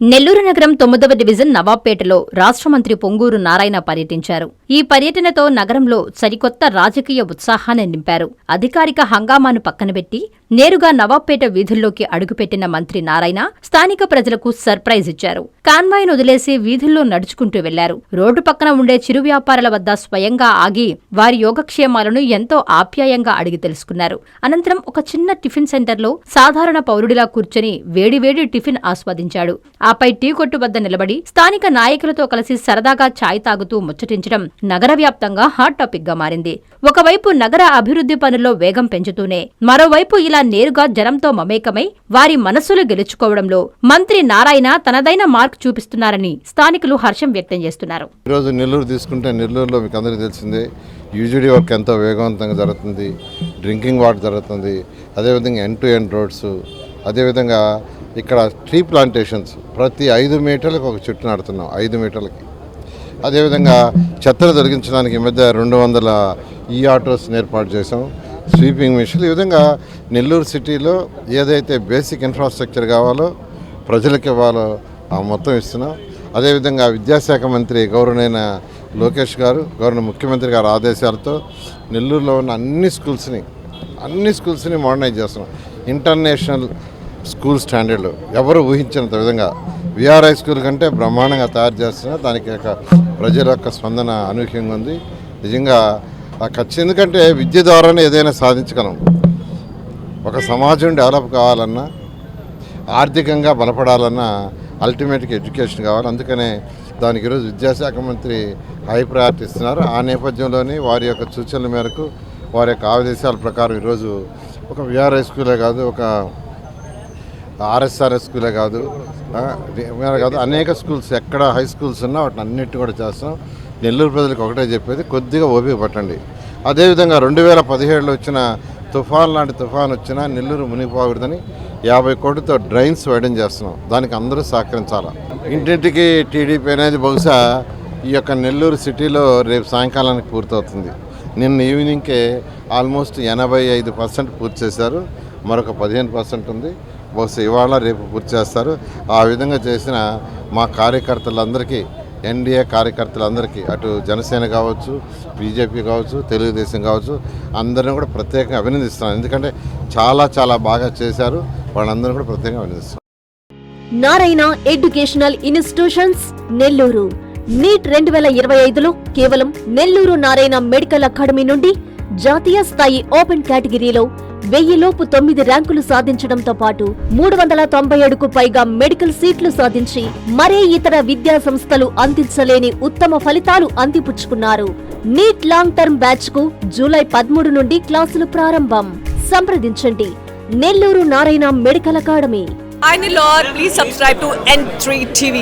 నెల్లూరు నగరం 9వ డివిజన్ నవాబ్పేటలో రాష్ట్ర మంత్రి పొంగూరు నారాయణ పర్యటించారు. ఈ పర్యటనతో నగరంలో సరికొత్త రాజకీయ ఉత్సాహాన్ని నింపారు. అధికారిక హంగామాను పక్కనబెట్టి నేరుగా నవాబ్పేట వీధుల్లోకి అడుగుపెట్టిన మంత్రి నారాయణ స్థానిక ప్రజలకు సర్ప్రైజ్ ఇచ్చారు. కాన్వాయ్ను వదిలేసి వీధుల్లో నడుచుకుంటూ వెళ్లారు. రోడ్డు పక్కన ఉండే చిరు వ్యాపారుల వద్ద స్వయంగా ఆగి వారి యోగక్షేమాలను ఎంతో ఆప్యాయంగా అడిగి తెలుసుకున్నారు. అనంతరం ఒక చిన్న టిఫిన్ సెంటర్లో సాధారణ పౌరుడిలా కూర్చొని వేడివేడి టిఫిన్ ఆస్వాదించాడు. ఆపై టీ కొట్టు వద్ద నిలబడి స్థానిక నాయకులతో కలిసి సరదాగా ఛాయ్ తాగుతూ ముచ్చటించడం నగర వ్యాప్తంగా హాట్ టాపిక్ గా మారింది. ఒకవైపు నగర అభివృద్ధి పనుల్లో వేగం పెంచుతూనే మరోవైపు ఇలా నేరుగా జనంతో మమేకమై వారి మనస్సులు గెలుచుకోవడంలో మంత్రి నారాయణ తనదైన మార్క్ చూపిస్తున్నారని స్థానికులు హర్షం వ్యక్తం చేస్తున్నారు. ఈరోజు నెల్లూరు తీసుకుంటే నెల్లూరులో మీకు అందరికీ తెలిసిందే యూజీడీ వర్క్ ఎంతో వేగవంతంగా జరుగుతుంది. డ్రింకింగ్ వాటర్ జరుగుతుంది. అదేవిధంగా ఎండ్ టు ఎండ్ రోడ్స్, అదేవిధంగా ఇక్కడ ట్రీ ప్లాంటేషన్స్ ప్రతి 5 మీటర్లకు ఒక చెట్టు నాడుతున్నాం. 5 మీటర్లకి. అదేవిధంగా చెత్తను తొలగించడానికి ఈ మధ్య 200 ఈ ఆటోస్ని ఏర్పాటు చేసాం. స్వీపింగ్ మిషన్లు. ఈ విధంగా నెల్లూరు సిటీలో ఏదైతే బేసిక్ ఇన్ఫ్రాస్ట్రక్చర్ కావాలో ప్రజలకు ఇవ్వాలో ఆ మొత్తం ఇస్తున్నాం. అదేవిధంగా విద్యాశాఖ మంత్రి గౌరవనైన లోకేష్ గారు, గౌరవ ముఖ్యమంత్రి గారి ఆదేశాలతో నెల్లూరులో ఉన్న అన్ని స్కూల్స్ని మోడర్నైజ్ చేస్తున్నాం. ఇంటర్నేషనల్ స్కూల్ స్టాండర్డ్లు ఎవరు ఊహించినంత విధంగా విఆర్ఐ స్కూల్ కంటే బ్రహ్మాండంగా తయారు చేస్తున్నా. దానికి ప్రజల యొక్క స్పందన అనూహ్యంగా ఉంది. నిజంగా ఎందుకంటే విద్య ద్వారానే ఏదైనా సాధించగలం. ఒక సమాజం డెవలప్ కావాలన్నా, ఆర్థికంగా బలపడాలన్నా అల్టిమేట్గా ఎడ్యుకేషన్ కావాలి. అందుకనే దానికి ఈరోజు విద్యాశాఖ మంత్రి హై ప్రయారిటీ ఇస్తున్నారు. ఆ నేపథ్యంలోనే వారి యొక్క సూచనల మేరకు, వారి యొక్క ఆదేశాల ప్రకారం ఈరోజు ఒక విఆర్ఐ స్కూలే కాదు, ఒక ఆర్ఎస్ఆర్ఎస్ స్కూలే కాదు, అనేక స్కూల్స్ ఎక్కడ హై స్కూల్స్ ఉన్నా వాటిని అన్నిటి కూడా చేస్తాం. నెల్లూరు ప్రజలకు ఒకటే చెప్పేది, కొద్దిగా ఓపిక పట్టండి. అదేవిధంగా 2017లో వచ్చిన తుఫాన్ లాంటి తుఫాన్ వచ్చినా నెల్లూరు మునిగిపోకూడదని 50 కోట్లతో డ్రైన్స్ వేయడం చేస్తున్నాం. దానికి అందరూ సహకరించాలి. ఇంటింటికి టీడీపీ అనేది బహుశా ఈ యొక్క నెల్లూరు సిటీలో రేపు సాయంకాలానికి పూర్తవుతుంది. నిన్న ఈవినింగ్కే ఆల్మోస్ట్ 85% పూర్తి చేశారు. మరొక 15% ఉంది. బహుశా ఇవాళ రేపు పూర్తి చేస్తారు. ఆ విధంగా చేసిన మా కార్యకర్తలందరికీ, ఎన్డీఏ కార్యకర్తలందరికీ, అటు జనసేన కావచ్చు, బీజేపీ కావచ్చు, తెలుగుదేశం కావచ్చు, అందరిని కూడా ప్రత్యేకంగా అభినందిస్తున్నాను. ఎందుకంటే చాలా బాగా చేశారు. వాళ్ళందరూ కూడా ప్రత్యేకంగా అభినందిస్తున్నాను. Narayana educational institutions Nellore NEET 2025లో కేవలం నెల్లూరు నారాయణ మెడికల్ అకాడమీ నుండి జాతీయ స్థాయి ఓపెన్ కేటగిరీలో 1000లోపు 9 ర్యాంకులు సాధించడంతో పాటు 397కు పైగా మెడికల్ సీట్లు సాధించి మరే ఇతర విద్యా సంస్థలు అందించలేని ఉత్తమ ఫలితాలు అందిపుచ్చుకున్నారు. నీట్ లాంగ్ టర్మ్ బ్యాచ్ కు జూలై 13 నుండి క్లాసులు ప్రారంభం. సంప్రదించండి Nellore Narayana medical academy. Please subscribe to N3 TV.